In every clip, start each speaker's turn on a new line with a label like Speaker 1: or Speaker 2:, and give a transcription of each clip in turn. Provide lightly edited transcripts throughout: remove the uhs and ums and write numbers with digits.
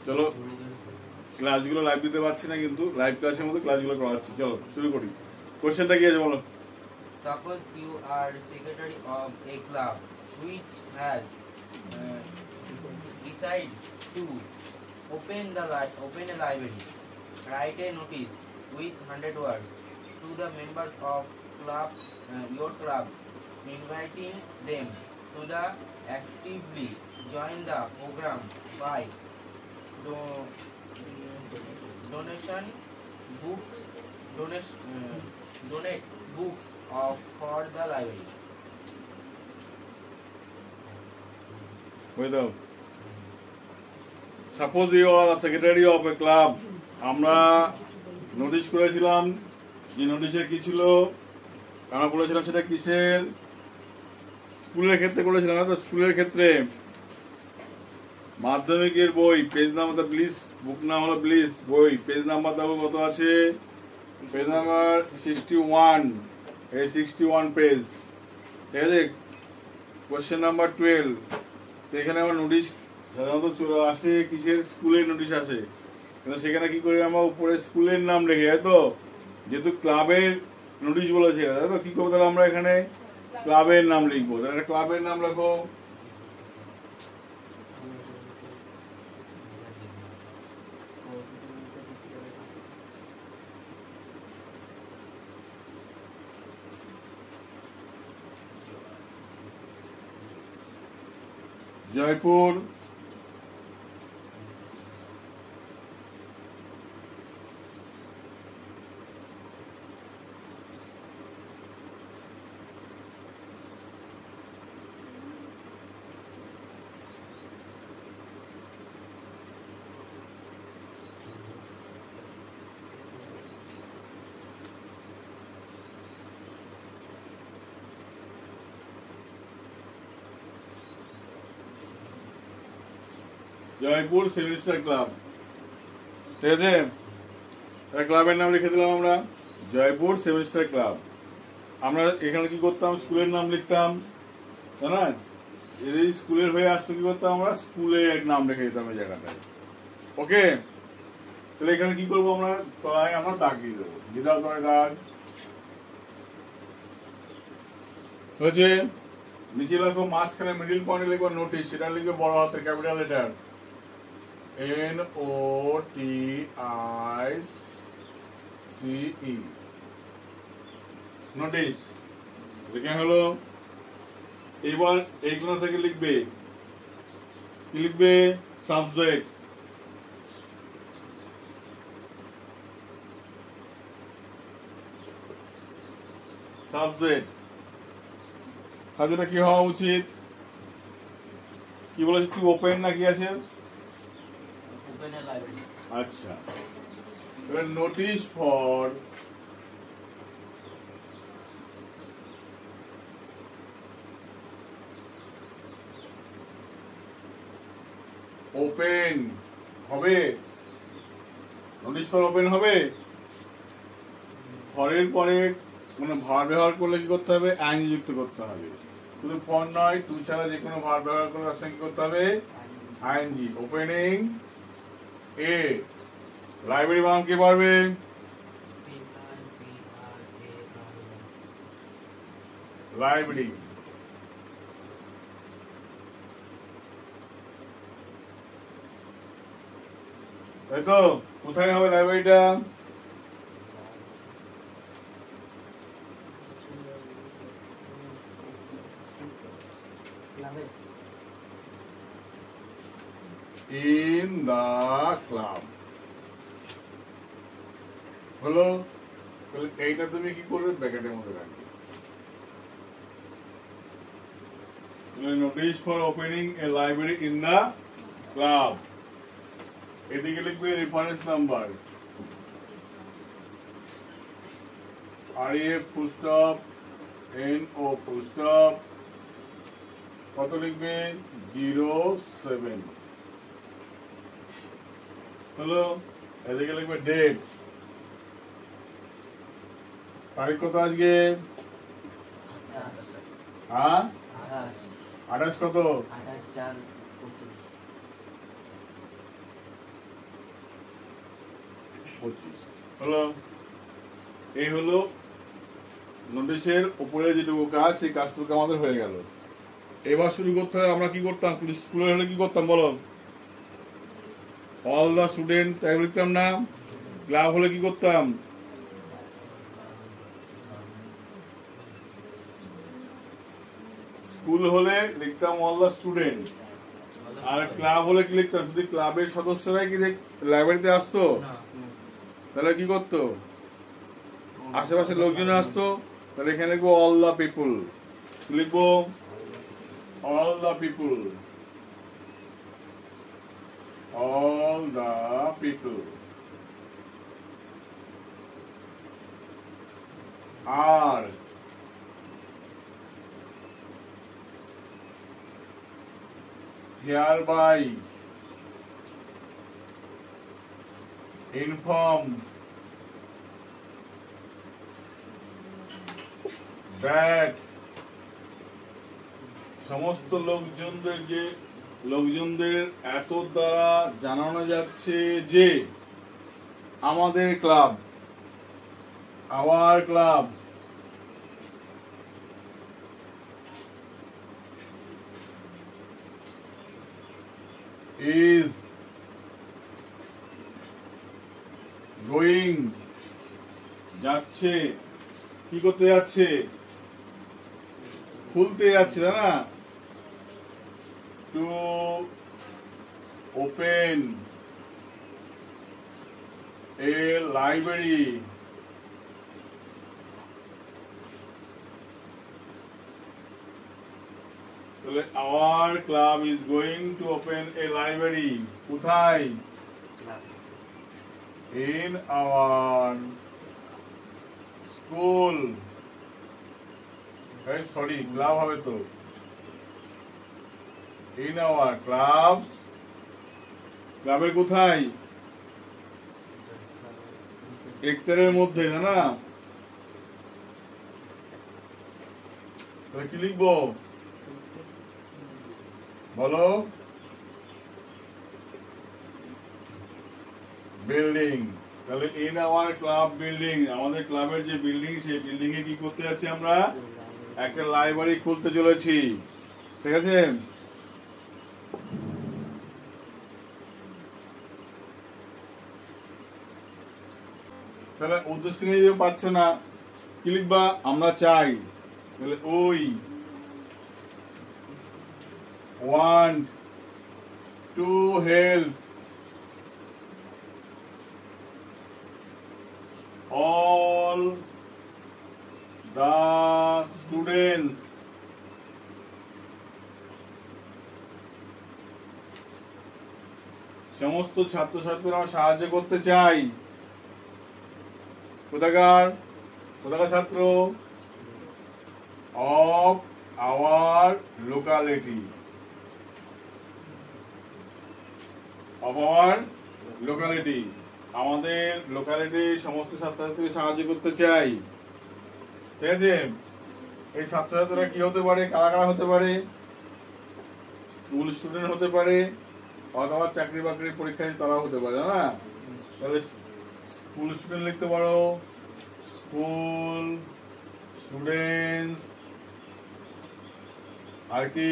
Speaker 1: চলো ক্লাসগুলো লাইভ দিতে পারছি না, কিন্তু লাইভ ক্লাসের মধ্যে ক্লাসগুলো করাচ্ছি। চলো শুরু করি। কোশ্চেনটা কি আছে বলো।
Speaker 2: Suppose you are secretary of a club which has decided to open a library. Write a notice with 100 words to the members of your club, inviting them to actively join the program by donate books for the library.
Speaker 1: Suppose you are a secretary of a club. আমরা notice করেছিলাম, যে নোটিশে কি ছিল আমরা বলেছিলাম সেটা কিসের, স্কুলের ক্ষেত্রে করেছিলাম না তো। স্কুলের ক্ষেত্রে মাধ্যমিকের বই, পেজ নাম্বার প্লিজ, বুক নাম হলো প্লিজ, বই পেজ নাম্বার দেখো কত আছে, পেজ নাম্বার 61, এই 61 পেজ, ঠিক আছে। কোশ্চেন নাম্বার 12, তো এখানে আমার নোটিশ সাধারণত চলে আসে কিসের, স্কুলের নোটিশ আসে, কিন্তু সেখানে কি করি আমরা উপরে স্কুলের নাম রেখে, তাই তো, যেহেতু ক্লাবের নোটিশ বলেছে, তাই তো, কি করবো তাহলে আমরা এখানে ক্লাবের নাম লিখবো। তাহলে ক্লাবের নাম লেখো, জয়পুর জয়পুর সেমিস্টার ক্লাব, ঠিক আছে। ক্লাবের নাম লিখে দিলাম আমরা, জয়পুর সেমিস্টার ক্লাব। আমরা এখানে কি করতাম, স্কুলের নাম লিখতাম, তাই না। যদি স্কুলের হয়ে আসতো কি করতাম আমরা, স্কুলের নাম লিখে দিতাম এই জায়গাটায়। ওকে, তাহলে এখানে কি করবো আমরা, তলায় আমরা দাগ দিয়ে দেবো, দিদার তলায় দাগ হয়েছে। নিচে লিখো, মাঝখানে মিডিল পয়েন্টে লিখবো নোটিশ, সেটা লিখবে বড় হাতের ক্যাপিটাল লেটার NOTICE, নোটিশ লিখে হলো। এবার এইগুলো থেকে লিখবে, কি লিখবে, সাবজেক্ট, সাবজেক্টটা কি হওয়া উচিত, কি বলেছে, কি ওপেন না কি আছে, আচ্ছা। এবার নোটিশ ফর ওপেন হবে, নোটিশ ফর ওপেন হবে। ফরের পরে কোনো ভার ব্যবহার করলে কি করতে হবে, আইন যুক্ত করতে হবে। শুধু ফর নয়, টু ছাড়া যে কোনো ভার ব্যবহার করলে তার সঙ্গে কি করতে হবে, আইএনজি। ওপেনিং এ লাইব্রেরি বানান কে পারবে, লাইব্রেরি। তাই তো, কোথায় হবে লাইব্রেরিটা, ইন দা ক্লাব হলো। তাহলে এইটা তুমি কি করবে, ব্র্যাকেটের মধ্যে রাখবে। Notice for opening a library in the club, এদিকে লিখবে reference number, REF full stop NO full stop, কত লিখবে 07 হলো। এদিকে লিখবে ডেট, তারিখ কত আজকে, হ্যাঁ 28 কত, 25 হলো। এই হলো নোটিশের উপরে যেটুকু কাজ, সেই কাজটুকু আমাদের হয়ে গেল। এবার শুরু করতে হবে, আমরা কি করতাম স্কুলে হলে কি করতাম বলো? অল দা স্টুডেন্ট তাই লিখতাম না? ক্লাব হলে কি করতাম? স্কুল হলে লিখতাম অল দা স্টুডেন্ট, আর ক্লাব হলে কি লিখতাম? যদি ক্লাবের সদস্যরাই কি লাইব্রেরিতে আসতো তাহলে কি করতো? আশেপাশের লোকজন আসতো, তাহলে এখানে লিখবো অল দা পিপুল। লিখবো all the people, all the people are hereby informed that সমস্ত লোকজনদের এত দ্বারা জানানো যাচ্ছে যে আমাদের club, our club is going, যাচ্ছে, কি করতে যাচ্ছে? খুলতে যাচ্ছে, তাই না? to open a library তাহলে our club is going to open a library কোথায়? in our school, sorry club হবে তো, in our clubs, ক্লাবের কোথায়? একতারের মধ্যে, না? তাহলে কি লিখবো বলো? বিল্ডিং। তাহলে in our club building, আমাদের ক্লাবের যে বিল্ডিং, সেই বিল্ডিং এ কি করতে যাচ্ছি আমরা? একটা লাইব্রেরি খুলতে চলেছি, ঠিক আছে? তাহলে উদ্দেশ্য নিয়ে পাচ্ছ না, কি লিখবা? আমরা চাই, তাহলে ওই want to help all the students সমস্ত ছাত্রছাত্রীরা সাহায্য করতে চাই। কোথাকার ছাত্র? of our locality, of our locality, আমাদের লোকালিটি সমস্ত ছাত্রছাত্রী সাহায্য করতে চাই, ঠিক আছে? এই ছাত্রছাত্রীরা কি হতে পারে? কারা কারা হতে পারে? স্কুল স্টুডেন্ট হতে পারে, অথবা চাকরি বাকরি পরীক্ষা তারা হতে পারে, না? তাহলে স্কুল স্টুডেন্ট লিখতে পারো, স্কুল স্টুডেন্টস, আর কি?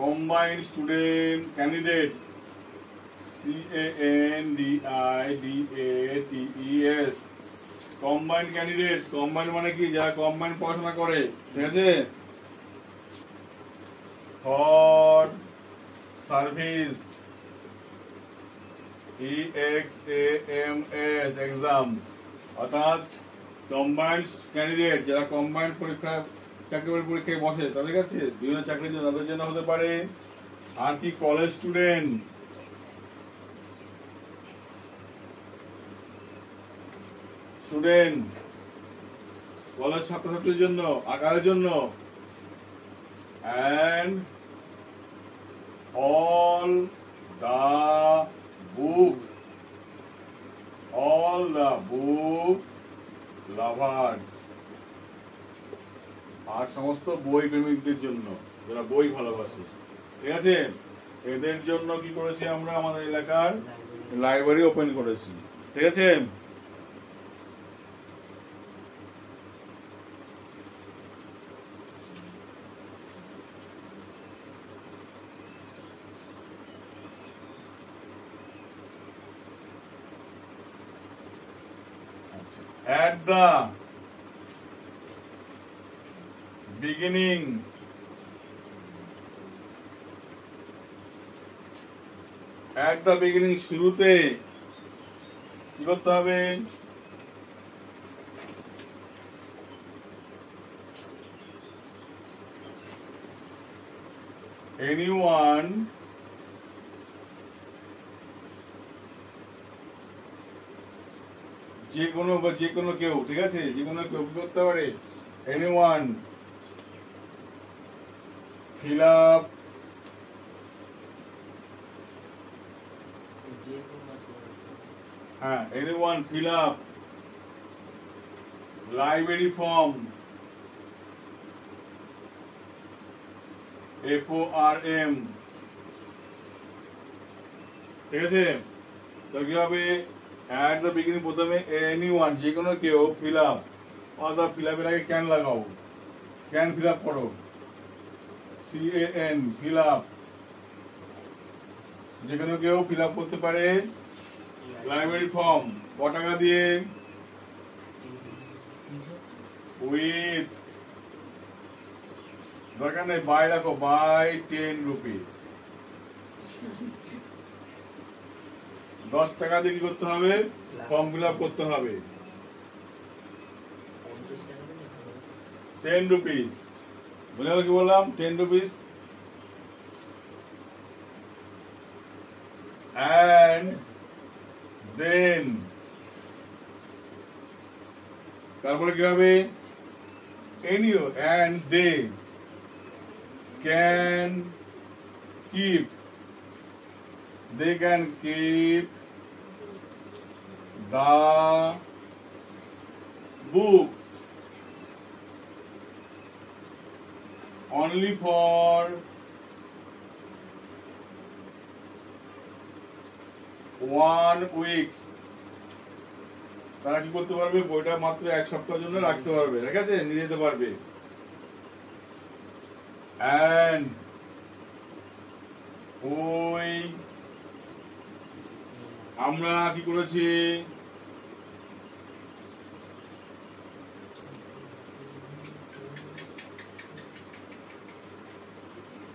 Speaker 1: combined student candidate, candidates, combined candidates, combined মানে কি? যারা combined পড়াশোনা করে, ঠিক আছে? for service, exams, exam, অর্থাৎ combined candidate যারা combined পরীক্ষা চাকরি পরীক্ষায় বসে, তাদের কাছে বিভিন্ন চাকরির জন্য তাদের জন্য হতে পারে। আর কি? কলেজ স্টুডেন্ট, কলেজ ছাত্রছাত্রীর জন্য, আকারের জন্য। and all the book lovers, আর সমস্ত বই প্রেমিকদের জন্য যারা বই ভালোবাসে, ঠিক আছে, এদের জন্য কি করেছি আমরা আমাদের এলাকার লাইব্রেরি ওপেন করেছি, ঠিক আছে। At the beginning শুরুতে কি করতে হবে? anyone যে কোনো কেউ, ঠিক আছে, যে কোনো কেউ কি করতে পারে? anyone fill up anyone fill up library form FORM, ঠিক আছে। তো কি হবে? at the beginning প্রথমে anyone যে কোনো কেউ fill up, অথবা fill up এর আগে can লাগাও, can fill up করো, CAN fill up, যে কোনো কেউ fill up করতে পারে লাইব্রেরি ফর্ম। ক টাকা দিয়ে? উইথ, দরকার নেই বাই রাখো, বাই 10 রুপিস। 10 টাকা দিয়ে কি করতে হবে? ফর্ম ফিল আপ করতে হবে। 10 রুপিস, বুঝে গেল কি বললাম? 10 রুপিস। and then তারপরে কি হবে? any and they can keep the book only for 1 week। তারা কি করতে পারবে? বইটা মাত্র 1 সপ্তাহের জন্য রাখতে পারবে, ঠিক আছে, নিয়ে যেতে পারবে। and ওই আমরা কি করেছি?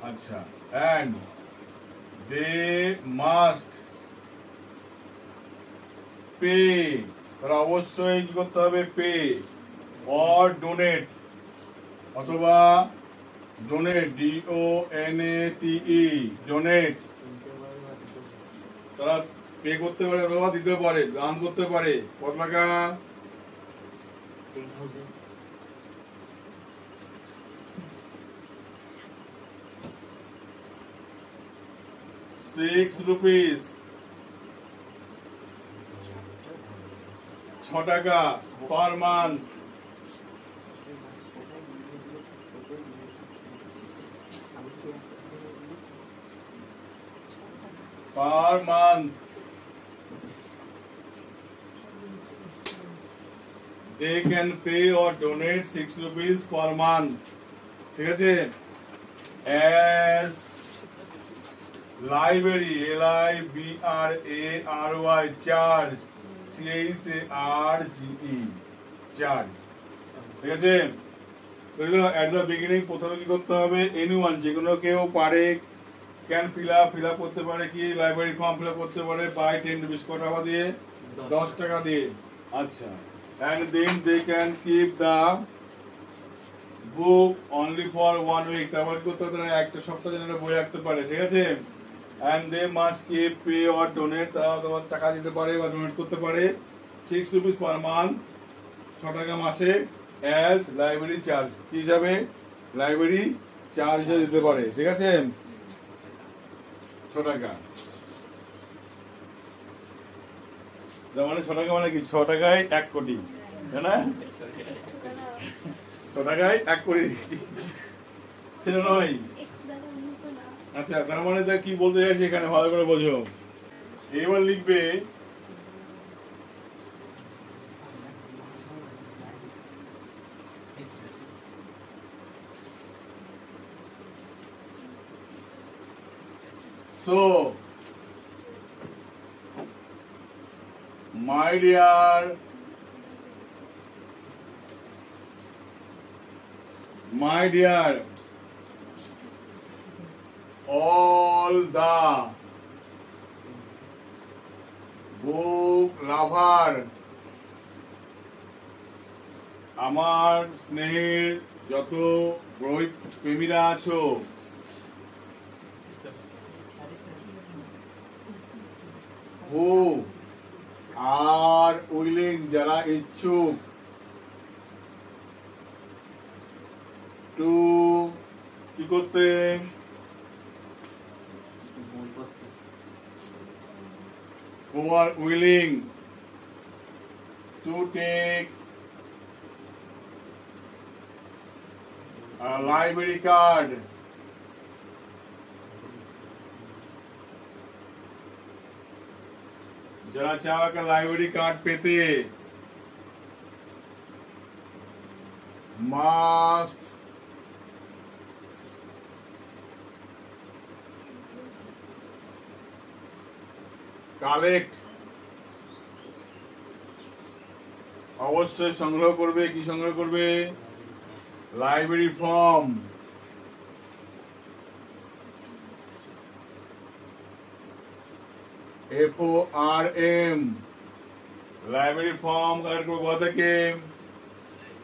Speaker 1: আচ্ছা, and they must পে, তারা অবশ্যই কি করতে হবে? পে অর ডোনেট, অথবা ডোনেট, DONATE ডোনেট, তারা পে করতে পারে অথবা দিতে পারে, দান করতে পারে। কত টাকা? 6 রুপিস, 6 টাকা per month. per month they can pay or donate 6 rupees per month, ঠিক আছে। as library LIBRARY charge CHARGE charge, ঠিক আছে। at the beginning প্রথমে কি করতে হবে? anyone যে কোনো কেউ পারে, ক্যান ফিল আপ করতে পারে, কি লাইব্রেরি ফর্ম ফিল আপ করতে পারে বাই 10 রুপিস। কত টাকা দিয়ে? 10 টাকা দিয়ে। আচ্ছা, and then they can keep the book only for 1 week, তারপর করতে তারা একটা সপ্তাহ জন্য বই রাখতে পারে, ঠিক আছে। and they must keep pay or donate, তারা টাকা দিতে পারে বা ডোনেট করতে পারে 6 রুপিস পার মান্থ, 6 টাকা মাসে, as লাইব্রেরি চার্জ, কি যাবে? লাইব্রেরি চার্জ দিতে পারে, ঠিক আছে, 6 টাকা। মানে 6 টাকা মানে কি 6 টাকায় 1 কোটি, তাই না? 6 টাকায় 1 কোটি সেটা নয়। আচ্ছা, তার মানে তা কি বলতে চাইছে এখানে ভালো করে বোঝো। এবার লিখবে so my dear all the book lover, আমার স্নেহের যত বই প্রেমীরা আছো, who are willing, যারা ইচ্ছুক, to কি করতে, who are willing to take a library card, যারা চাও একটা লাইব্রেরি কার্ড পেতে, মাস্ট কালেক্ট, অবশ্যই সংগ্রহ করবে। কি সংগ্রহ করবে? Library form. FORM, library form collect করবো কোথা থেকে?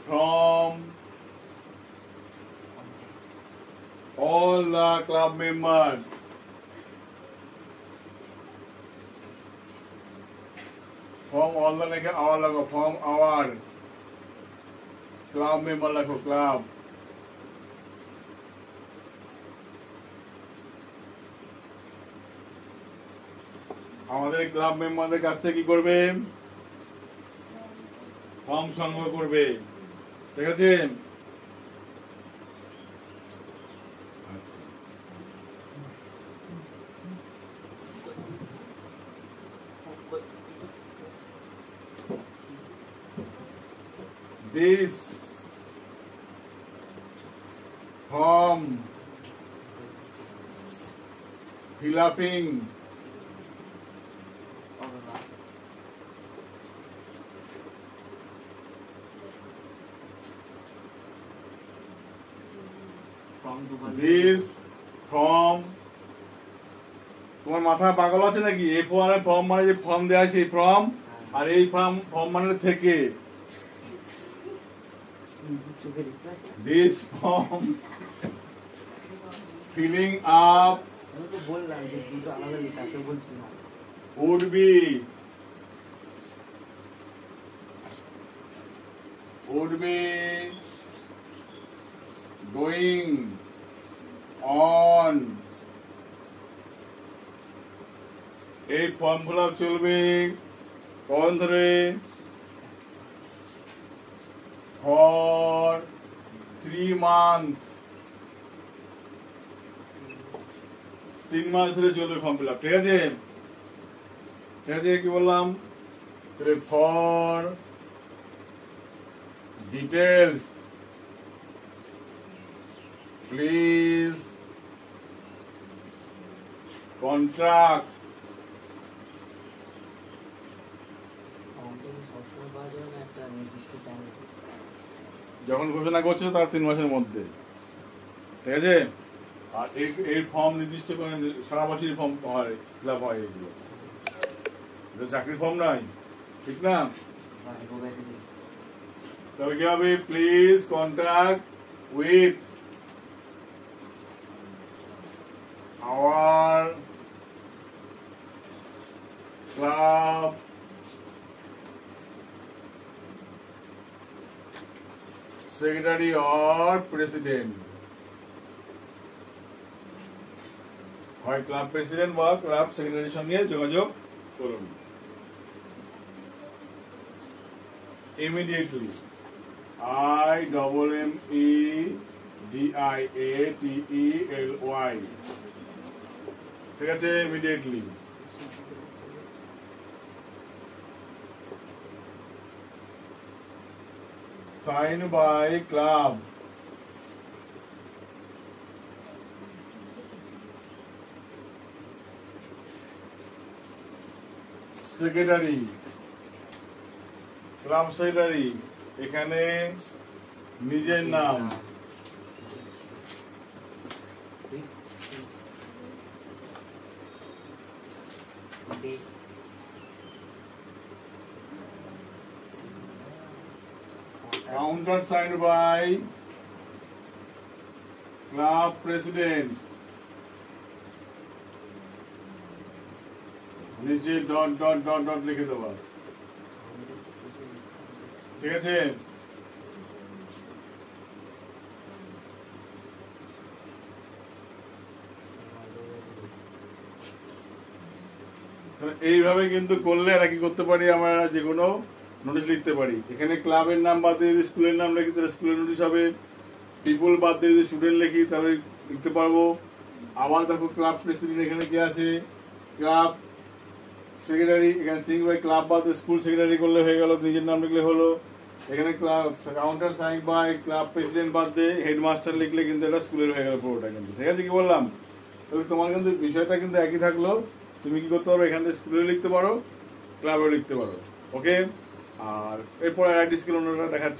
Speaker 1: From all the club members, from all the লেখে our লাগো, from our club member লেখো, club। আমাদের ক্লাব মেম্বারদের কাছ থেকে কি করবে? ফর্ম সংগ্রহ করবে, ঠিক আছে? This form fill-upping this form, তোমার মাথা পাগল আছে নাকি? এই ফর্ম মানে যে ফর্ম দেওয়া আছে এই ফর্ম, আর এই ফর্ম মানে থেকে this form filling up would be going on, এই ফর্ম ফিল আপ চলবে কখন ধরে? for 3 months, 3 মাস ধরে চলবে ফর্ম ফিল আপ, ঠিক আছে? ঠিক আছে, কি বললাম? ফর ডিটেলস প্লিজ কন্ট্রাক্ট, যখন ঘোষণা করছে তার 3 মাসের মধ্যে, ঠিক আছে? আর এই ফর্ম নির্দিষ্ট করে সারা বছরই ফর্ম হয়, ফিল আপ হয়। এগুলো চাকরির ফর্ম নয়, ঠিক না? তবে কি হবে? Please contact with our club secretary or president, হয় ক্লাব প্রেসিডেন্ট বা ক্লাব সেক্রেটারির সঙ্গে যোগাযোগ করুন। ইমিডিয়েটলি, IMMEDIATELY, ঠিক আছে, immediately. Sign by club secretary, club secretary, এখানে নিজের নাম, counter sign by club president, নিচে ডট ডট ডট ডট লিখে দেওয়া, ঠিক আছে। এইভাবে কিন্তু করলে আর কি করতে পারি, আমরা যে কোনো নোটিশ লিখতে পারি। এখানে ক্লাবের নাম বাদ দিয়ে যদি স্কুলের নাম লিখি তাহলে স্কুলের নোটিশ হবে, পিপল বাদ দিয়ে যদি স্টুডেন্ট লিখি তাহলে লিখতে পারবো। আবার দেখো ক্লাব প্রেসিডেন্ট এখানে কি আছে, ক্লাব সেক্রেটারি, এখানে সিং বাই ক্লাব বাদ স্কুল সেক্রেটারি করলে হয়ে গেল, নিজের নাম লিখলে হলো। এখানে club counter sign by club president বাদ দিয়ে হেডমাস্টার লিখলে কিন্তু এটা স্কুলের হয়ে গেল পুরোটা কিন্তু, ঠিক আছে। কি বললাম, তাহলে তোমার কিন্তু বিষয়টা কিন্তু একই থাকলো, তুমি কি করতে পারো, এখান থেকে স্কুলে লিখতে পারো, ক্লাবেও লিখতে পারো, ওকে। আর এরপর আইডি স্কিল অন্যটা দেখাচ্ছি।